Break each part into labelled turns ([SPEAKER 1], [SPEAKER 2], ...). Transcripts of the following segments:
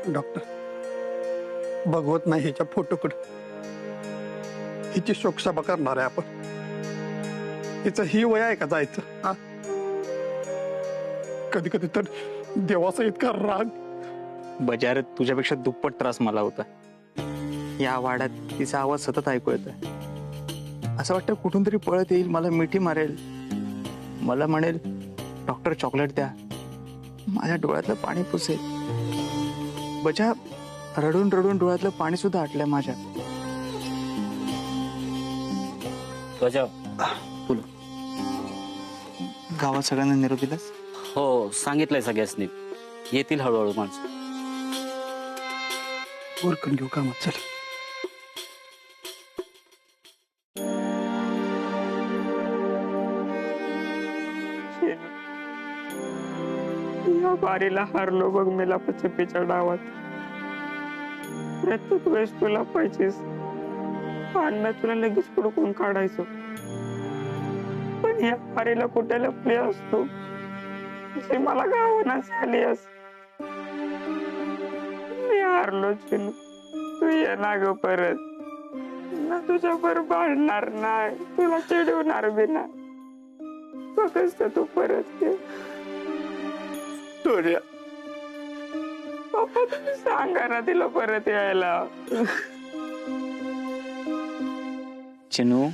[SPEAKER 1] Doctor बघवत नाही ह्याच्या फोटोकडे, हिची शोकसभा करणार आहे आपण. हिचं ही वय आहे का जायचं? हा, कधी कधी तर देवाचा इतका राग.
[SPEAKER 2] बजारत तुझ्यापेक्षा दुप्पट त्रास मला होता. या वाड्यात तिचा आवाज सतत ऐकू येतोय. असं वाटतं कुठून तरी पळत येईल, मला मिठी मारेल, मला म्हणेल डॉक्टर चॉकलेट द्या, माझ्या डोळ्यातलं पाणी पुसेल. बजा रडून रडून डोळ्यातलं पाणी सुद्धा आटलंय माझ्या.
[SPEAKER 3] बजाव
[SPEAKER 2] बोल. गावात सगळ्यांना निरोप दिलास?
[SPEAKER 3] हो, सांगितलंय सगळ्यांनी, येतील हळूहळू माणसं.
[SPEAKER 1] उरकून घेऊ कामात. चल.
[SPEAKER 4] या बारीला हारलो बघ मी लपाछपीच्या डावात. प्रत्येक वेळेस तुला पाहिजेस, अन्न तुला लगेच हुडकून काढायचो. पण या बारीला कुठे लपली असतो अशी मला गावनाच आली अस. मी हारलो चिनू, तू ये ना ग परत. ना तुझ्या बरोबर भांडणार नाही, तुला चिडवणार बी नाही. फक्त तू परत ये. पप्पा तुम्ही सांगा ना तिला परत यायला.
[SPEAKER 2] चिनू,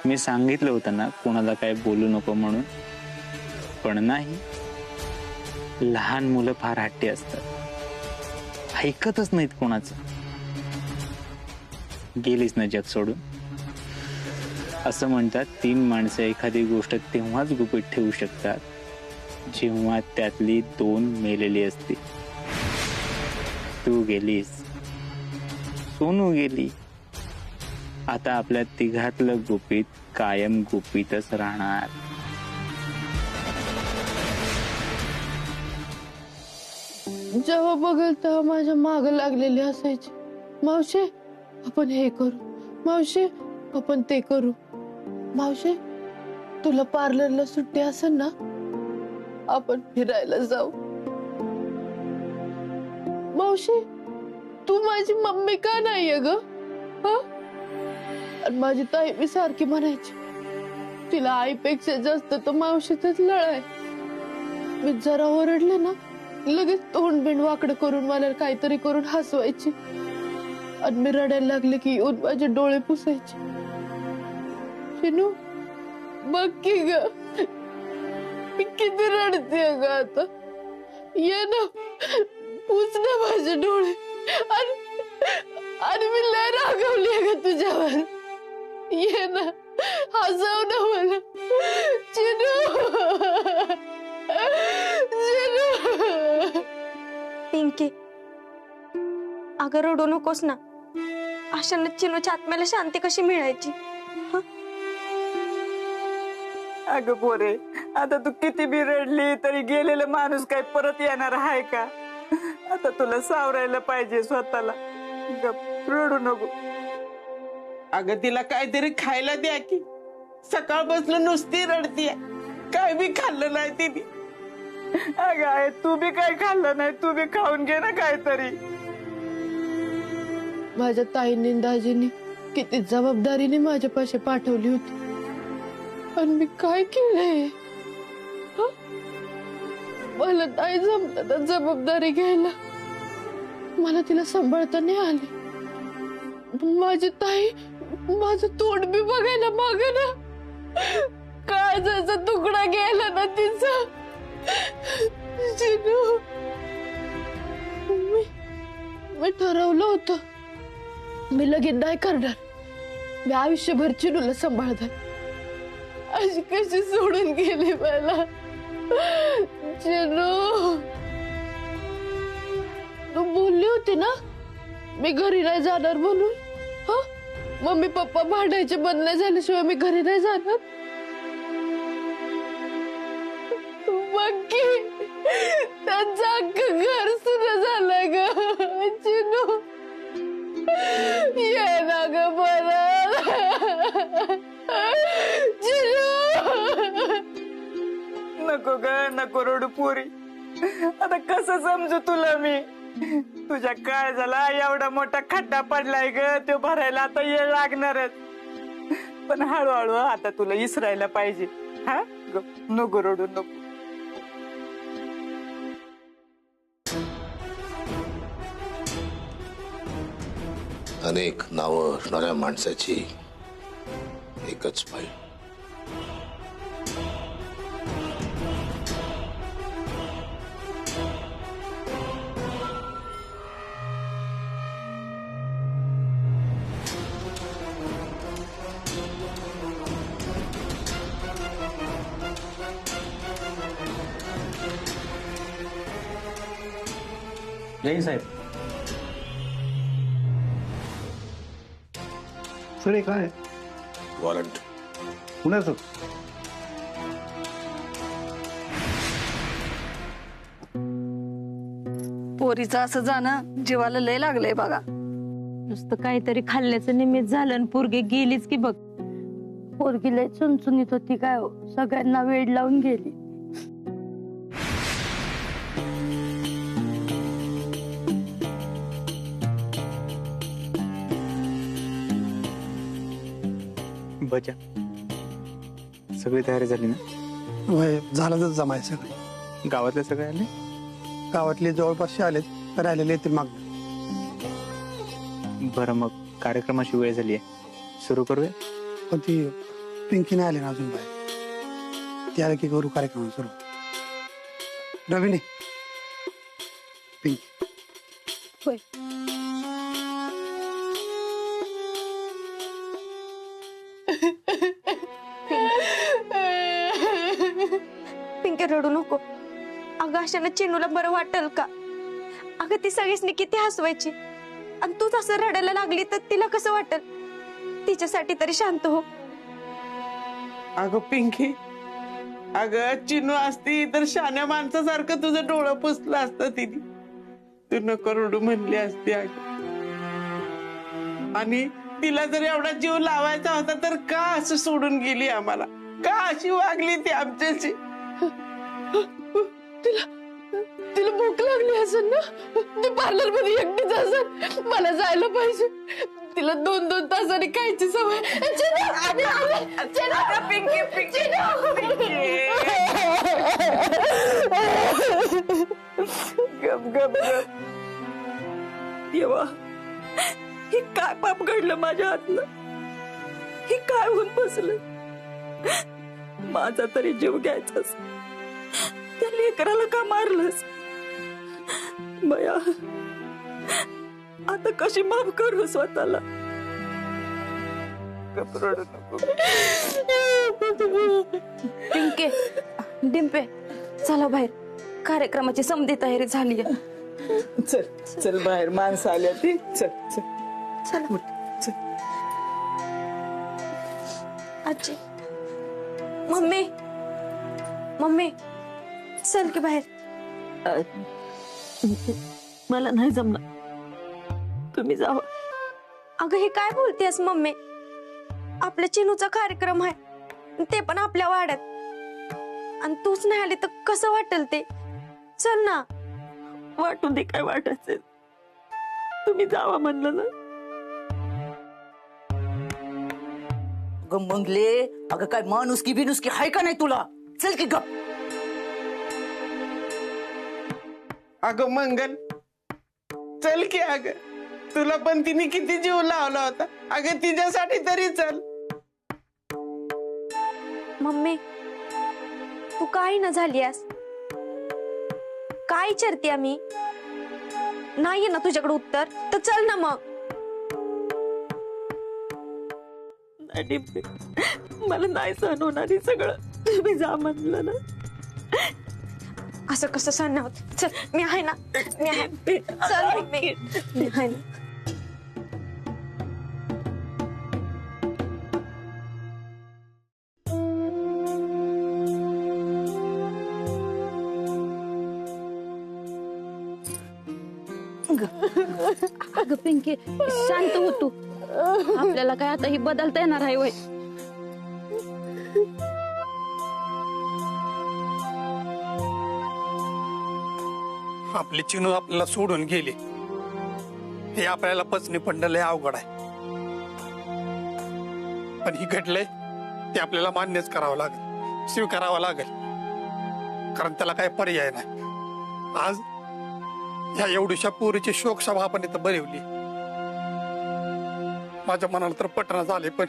[SPEAKER 2] मी सांगितलं होतं ना कोणाला काय बोलू नको म्हणून, पण नाही. लहान मुलं फार हट्टी असतात, ऐकतच नाहीत कोणाचं. गेलीस ना जग सोडून. असं म्हणतात 3 माणसं एखादी गोष्ट तेव्हाच गुपित ठेवू शकतात जेव्हा त्यातली 2 मेलेली असते. तू गेलीस, सोनू गेली. आता आपल्या तिघातलं गुपित कायम गुपितच राहणार.
[SPEAKER 5] जेव्हा बघेल तेव्हा माझ्या माग लागलेली असायची. मावशी आपण हे करू, मावशी आपण ते करू. मावशी तुला पार्लरला सुट्टी असेल ना, आपण फिरायला जाऊ. मावशी तू माझी मम्मी का नाहीये ग? आणि माझी ताई मी सारखी म्हणायची तिला आईपेक्षा जास्त तर मावशीतच लळाय. मी जरा ओरडले ना लगेच तोंड बिंड वाकडं करून मला काहीतरी करून हसवायची. आणि मी रडायला लागले की येऊन माझे डोळे पुसायचे. शिनू बघ की ग मी किती रडते ग आता. ये ना पुस ना माझे डोळे. आणि मी लय रागवली ग तुझ्यावर. ये ना हसव ना मला. चिनू चिनू.
[SPEAKER 6] पिंकी अगं रडू नकोस ना. अशाने चिनूच्या आत्म्याला शांती कशी मिळायची?
[SPEAKER 4] अगं पोरे, आता तू किती बी रडली तरी गेलेला माणूस काय परत येणार आहे का? आता तुला सावरायला पाहिजे स्वतःला. गप रडू नको. अगं तिला काहीतरी खायला द्या की. सकाळ बसलं नुसती रडतीये, काय बी खाल्लं नाही तिने. अगं आहे तू बी काय खाल्लं नाही, तू बी खाऊन घे ना काहीतरी.
[SPEAKER 5] माझ्या ताईंनी दाजींनी किती जबाबदारीने माझ्या पाशी पाठवली होती. पण मी काय केलंय? मला नाही जमलं ना जबाबदारी घ्यायला. मला तिला सांभाळता नाही आली. माझी ताई माझं तोंड बी बघायला माग ना. काळजाचा तुकडा गेला ना तिचा. मी ठरवलं होतं मी लगीन नाही करणार. मी आयुष्यभर चिनूला सांभाळणार. अशी कशी सोडून गेली मला चिनू. तू बोलली होती ना मी घरी नाही जाणार म्हणून. मम्मी पप्पा भांडायचे बंद नाही झाल्याशिवाय मी घरी नाही जाणार. मग त्यांचं अख्खं घर सुद्धा झालं ग चिनू. ये ना ग परत चिनू.
[SPEAKER 4] नको ग नको रडू पोरी. आता कसं समजू तुला मी? तुझ्या काळजाला एवढा मोठा खड्डा पडलाय ग, तो भरायला आता येळ लागणारच. पण हळूहळू आता तुला इसरायला पाहिजे. हा नको रडू नको.
[SPEAKER 7] अनेक नावं असणाऱ्या माणसाची एकच फाईल.
[SPEAKER 2] जैन साहेब.
[SPEAKER 1] सर हे काय
[SPEAKER 7] वॉरंट.
[SPEAKER 1] पुण्याचं
[SPEAKER 8] पोरीचं असं जाणं जीवाला लय लागलंय बघा.
[SPEAKER 9] नुसतं काहीतरी खाल्ल्याचं निमित्त झालं आणि पोरगी गेलीच की बघ. पोरगी लय चुनचुनीत होती काय हो, सगळ्यांना वेड लावून गेली.
[SPEAKER 2] बजा सगळी तयारी झाली ना?
[SPEAKER 1] होय, झालं तर जमाय सगळे.
[SPEAKER 2] गावातले सगळे आले?
[SPEAKER 1] गावातले जवळपासचे आलेत, राहिलेले येतील माग.
[SPEAKER 2] बरं, मग कार्यक्रमाची वेळ झाली आहे, सुरू करूया.
[SPEAKER 1] पण ती पिंकी नाही आली ना अजून बाहेर. ती आली की करू कार्यक्रम सुरू. रवीने पिंकी
[SPEAKER 9] होय.
[SPEAKER 6] पिंके रडू नको. अगं अशाने चिनूला बरं वाटेल का? अगं ती सगळीच किती हसवायची आणि तूच असं रडायला लागली तर तिला कसं वाटेल? तिच्यासाठी तरी शांत हो.
[SPEAKER 4] अगं पिंकी, अगं चिनू असती तर शान्या माणसासारखं तुझं डोळं पुसलं असतं तिने. तू नको रडू म्हणली असती अगं. आणि तिला जर एवढा जीव लावायचा होता तर का असं सोडून गेली आम्हाला? का अशी वागली ती आमच्याशी?
[SPEAKER 5] तिला भूक लागली असेल ना, ती पार्लर मध्ये एकटीच असेल. मला जायला पाहिजे. तिला 2-2 तासांनी खायची सवय.
[SPEAKER 4] गप गप गप. देवा, हे काय पाप घडलं माझ्या हातनं? हे काय होऊन बसलं? माझा तरी जीव घ्यायचाच, त्या लेकराला का मारलंस? बया, आता कशी माफ करू स्वतःला? गप रडू नको.
[SPEAKER 9] पिंके, डिंपे, चला बाहेर. कार्यक्रमाची समधी तयारी झाली.
[SPEAKER 4] चल चल, बाहेर माणसं आल्या ती. चल चल
[SPEAKER 6] चला.
[SPEAKER 4] चल.
[SPEAKER 6] आजी, मम्मी, मम्मी, चल की बाहेर.
[SPEAKER 9] मला नाही जमलं, तुम्ही जावा.
[SPEAKER 6] अगं हे काय बोलतेस मम्मी? आपल्या चिनूचा कार्यक्रम आहे, ते पण आपल्या वाड्यात, आणि तूच नाही आली तर कसं वाटेल ते? चल ना.
[SPEAKER 9] वाटून दे काय वाटायचं, तुम्ही जावा म्हणलं ना.
[SPEAKER 8] अगं मंगले, अगं काय माणुसकी बिनुसकी हाय का नाही तुला? चल की गप.
[SPEAKER 4] अगं मंगल, चल की. अगं तुला पण तिने किती जीव लावला होता. अगं तिच्यासाठी तरी चल.
[SPEAKER 6] मम्मी, तू काही न झालीस. काय विचारते आम्ही? नाहीये ना तुझ्याकडे उत्तर, तर चल ना मग.
[SPEAKER 9] मला नाही सहन होणार हे सगळं, तुम्ही जा म्हणलं ना.
[SPEAKER 6] असं कसं सहन होत? चल, मी आहे ना, मी आहे. चल मम्मी, मी आहे ना.
[SPEAKER 9] अगं पिंके, शांत हो तू. आपल्याला काय आता ही बदलता येणार आहे वय?
[SPEAKER 1] आपली चिनू आपल्याला सोडून गेली हे आपल्याला पचनी पडणं लय अवघड आहे, पण ही घडलंय ते आपल्याला मान्यच करावं लागेल, स्वीकारावं लागेल, कारण त्याला काही पर्याय नाही. आज ह्या एवढ्याशा पोरीची शोकसभा आपण इथं भरवली. माझ्या मनाला तर पटना झाले, पण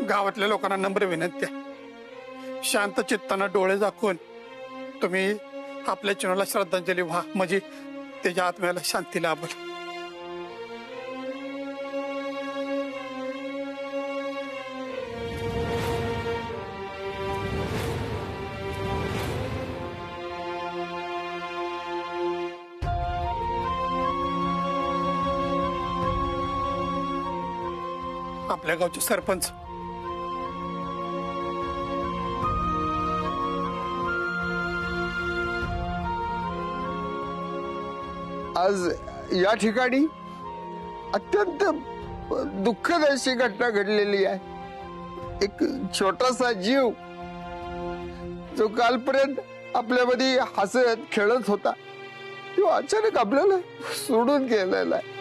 [SPEAKER 1] गावातल्या लोकांना नम्र विनंती आहे, शांत चित्तानं डोळे झाकून तुम्ही आपल्या चिनूला श्रद्धांजली व्हा, म्हणजे त्याच्या आत्म्याला शांती लाभेल. आपल्या गावचे सरपंच
[SPEAKER 10] आज या ठिकाणी अत्यंत दुःखद अशी घटना घडलेली आहे. एक छोटासा जीव जो कालपर्यंत आपल्यामध्ये हसत खेळत होता तो अचानक आपल्याला सोडून गेलेला आहे.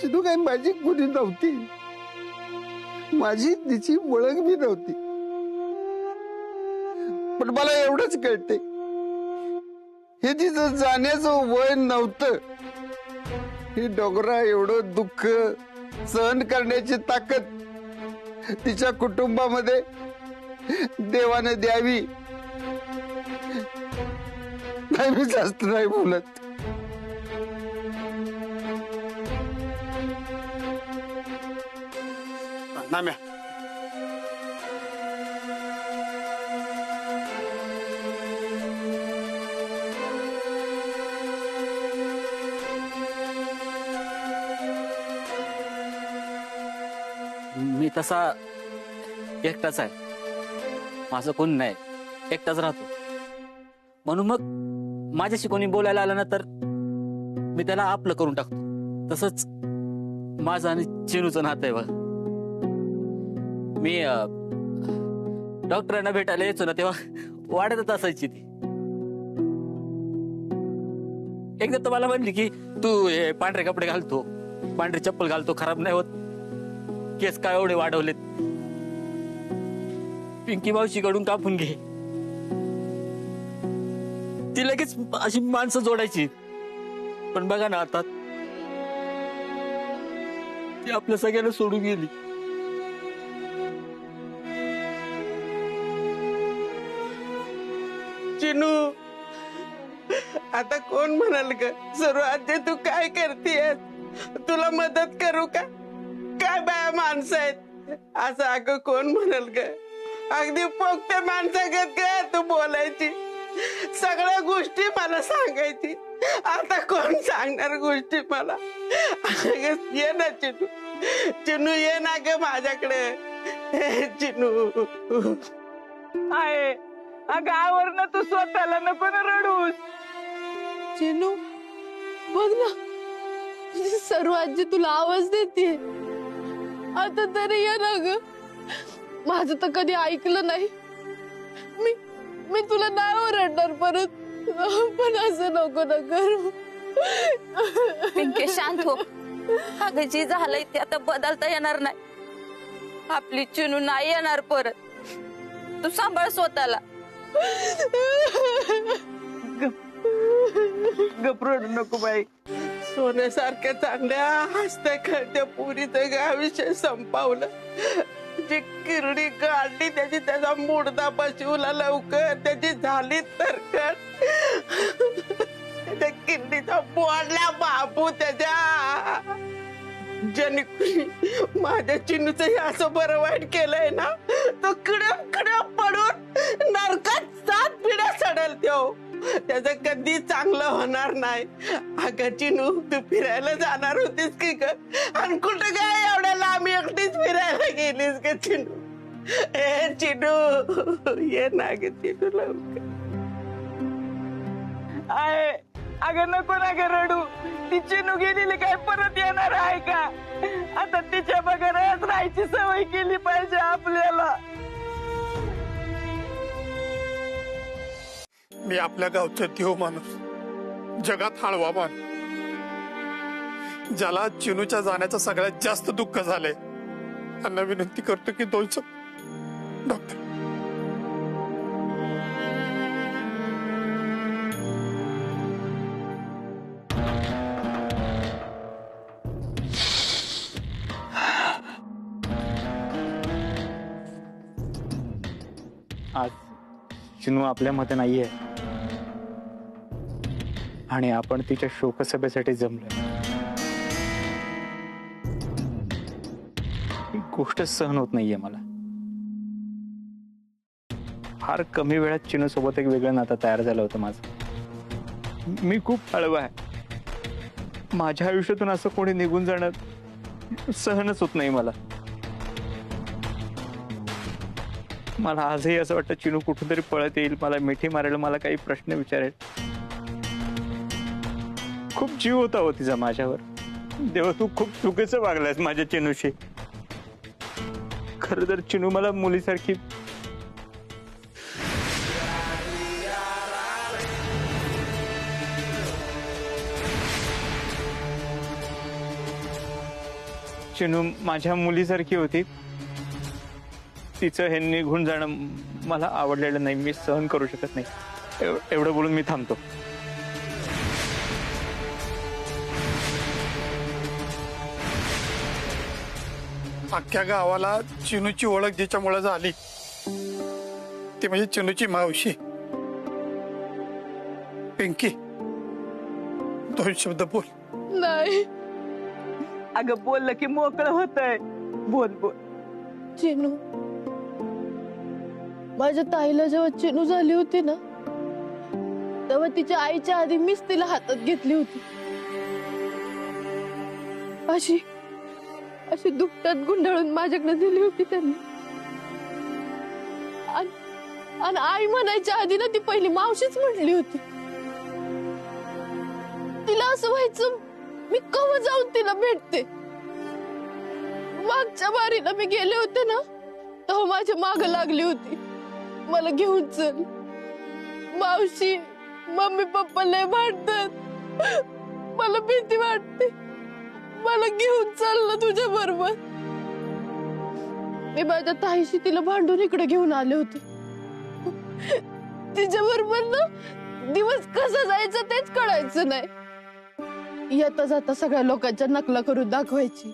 [SPEAKER 10] चिनू काही माझी कुणी नव्हती, माझी तिची ओळख बी नव्हती, पण मला एवढंच कळते हे तिचं जाण्याचं वय नव्हतं. हे डोंगरा एवढं दुःख सहन करण्याची ताकद तिच्या कुटुंबामध्ये देवाने द्यावी. नाही मी जास्त नाही बोलत.
[SPEAKER 1] नाम्या
[SPEAKER 3] मी तसा एकटाच आहे, माझं कोण नाही, एकटाच राहतो. म्हणून मग माझ्याशी कोणी बोलायला आलं ना तर मी त्याला आपलं करून टाकतो. तसंच माझं आणि चिनूचं नातं आहे बघ. मी डॉक्टरांना भेटायला यायचो ना तेव्हा वाढतच असायची ती. एकदा तर मला म्हणली की तू हे पांढरे कपडे घालतो, पांढरी चप्पल घालतो, खराब नाही होत, केस काय एवढे वाढवलेत, पिंकी मावशीकडून कापून घे. ती लगेच अशी माणसं जोडायची. पण बघा ना आता ती आपल्या सगळ्यांना सोडून गेली.
[SPEAKER 4] चिनू आता कोण म्हणाल ग सुरुवात तू काय करतेस, तुला मदत करू का? काय बाया माणसं आहेत असं अगं कोण म्हणाल ग? अगदी पोकत्या माणसागत काय तू बोलायची, सगळ्या गोष्टी मला सांगायची. आता कोण सांगणार गोष्टी मला? ये ना चिनू, चिनू ये ना ग माझ्याकडे. चिनू आहे अगं आवरण तू स्वतःला नको ना रडूस.
[SPEAKER 5] चिनू बघ ना सर्व आजी तुला आवाज देते. आता तरी ये ना ग, माझं तर कधी ऐकलं नाही. मी तुला नाही ओरडणार परत, पण असं नको ना करू.
[SPEAKER 9] पिंके शांत हो. अगं जे झालंय ते आता बदलता येणार नाही. आपली चिनू नाही येणार परत. तू सांभाळ स्वतःला.
[SPEAKER 4] गपरड नको बाई. सोन्यासारख्या चांगल्या हसत्या खेळत्या पुरीचं गाविषय संपावलं. जी किरडी काढली त्याची त्याचा मुडदा बसवला लवकर, त्याची झाली तरकड. त्या किरडीचा बोडला बापू त्याच्या. ज्याने माझ्या चिनूच असं बरं वाईट केलंय ना, तो किड्या पडून नरकात 7 पिढ्या सडल तो. त्याचं कधी चांगलं होणार नाही. अगं चिनू तू फिरायला जाणार होतीस की ग? आणि कुठं काय एवढ्या लांब एकटीच फिरायला गेलीस ग चिनू? ए चिनू ये ना ग चिनू लवकर. आहे अगं नको ना ग रडू. ती चिनू गेलेली काय परत येणार आहे का? आता तिच्या बघायलाच राहायची सवय केली पाहिजे आपल्याला.
[SPEAKER 1] मी आपल्या गावचं देव माणूस, जगात हळवा मान, ज्याला चिनूच्या जाण्याचं सगळ्यात जास्त दुःख झालंय, त्यांना विनंती करतो की 2 शब्द डॉक्टर.
[SPEAKER 2] आज चिनू आपल्यामध्ये नाहीये आणि आपण तिच्या शोकसभेसाठी जमलोय. ही गोष्ट सहन होत नाहीये मला. फार कमी वेळात चिनू सोबत एक वेगळं नातं तयार झालं होतं माझं. मी खूप हळवा आहे. माझ्या आयुष्यातून असं कोणी निघून जाणं सहनच होत नाही मला. मला आजही असं वाटतं चिनू कुठून तरी पळत येईल, मला मिठी मारेल, मला काही प्रश्न विचारेल. खूप जीव होता हो तिचा माझ्यावर. देवा, तू खूप चुकीचं वागलास माझ्या चिनूशी. खरं तर चिनू मला मुलीसारखी चिनू माझ्या मुलीसारखी होती. तिचं हे निघून जाणं मला आवडलेलं नाही. मी सहन करू शकत नाही. एवढं बोलून मी थांबतो.
[SPEAKER 1] अख्ख्या गावाला चिनूची ओळख जिच्यामुळे झाली ती म्हणजे चिनूची मावशी पिंकी. 2 शब्द बोल.
[SPEAKER 5] नाही.
[SPEAKER 4] अगं बोललं की मोकळं होतंय. बोल बोल.
[SPEAKER 5] चिनू, माझ्या ताईला जेव्हा चिनू झाली होती ना, तेव्हा तिच्या आईच्या आधी मीच तिला हातात घेतली होती. अशी दुपटात गुंडाळून माझ्याकडे दिली होती त्यांनी. आणि आई म्हणायच्या आधी ना ती पहिली मावशीच म्हटली होती. तिला असं व्हायचं मी केव्हा जाऊन तिला भेटते. मागच्या बारीला मी गेले होते ना, तेव्हा माझ्या माग लागली होती, मला घेऊन चल. मावशी, मम्मी पप्पा लय भांडतात, मला भीती वाटते, मला घेऊन चल ना तुझ्या बरोबर. मी माझ्या ताईशी तिला भांडून इकडे घेऊन आले होते. तिच्या बरोबर ना दिवस कसा जायचा तेच कळायचं नाही. येता जाता सगळ्या लोकांच्या नकला करून दाखवायची,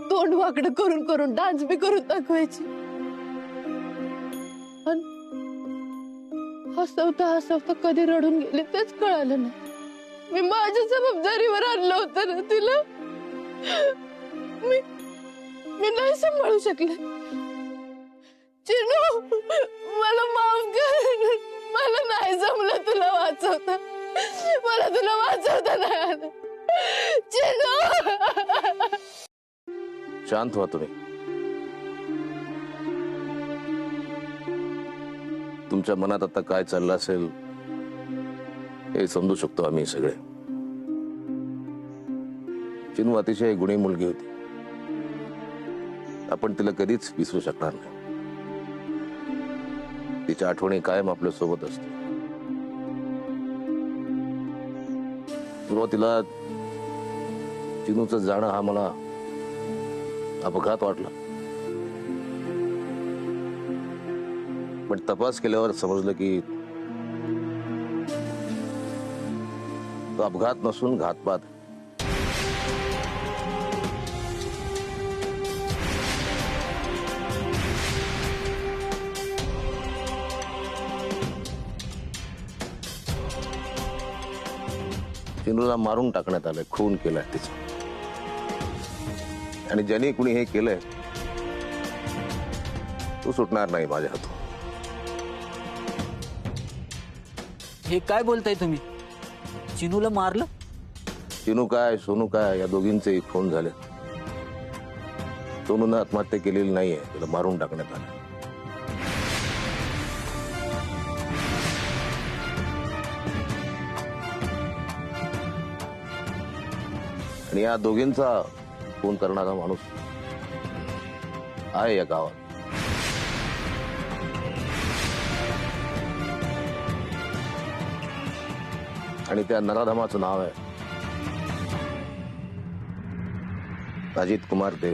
[SPEAKER 5] तोंड वाकडं करून करून डान्स बी करून दाखवायची. हसवता हसवता कधी रडून गेले तेच कळालं नाही. मी माझ्या जबाबदारीवर आणलं होतं ना तिला. मी नाही सांभाळू शकले. चिनू, मला माफ कर. मला नाही जमलं तुला वाचवता. मला तुला वाचवता नाही आलं. चिनू,
[SPEAKER 7] शांत व्हा तुम्ही. तुमच्या मनात आता काय चाललं असेल हे समजू शकतो आम्ही सगळे. चिनू अतिशय गुणी मुलगी होती. आपण तिला कधीच विसरू शकणार नाही. तिच्या आठवणी कायम आपल्या सोबत असते. सुरुवातीला चिनूचं जाणं हा मला अपघात वाटला, पण तपास केल्यावर समजलं की तो अपघात नसून घातपात. चिनूला मारून टाकण्यात आलंय, खून केलाय तिचा. आणि ज्याने कुणी हे केलंय तो सुटणार नाही माझ्या हातून.
[SPEAKER 3] हे काय बोलताय तुम्ही? चिनूला मारलं?
[SPEAKER 7] चिनू काय सोनू काय या दोघींचे खून झाले. सोनूनं आत्महत्या केलेली नाहीये, तिला मारून टाकण्यात आलं. आणि या दोघींचा खून करणारा माणूस आहे या गावात. आणि त्या नराधमाचं नाव आहे अजित कुमार देव.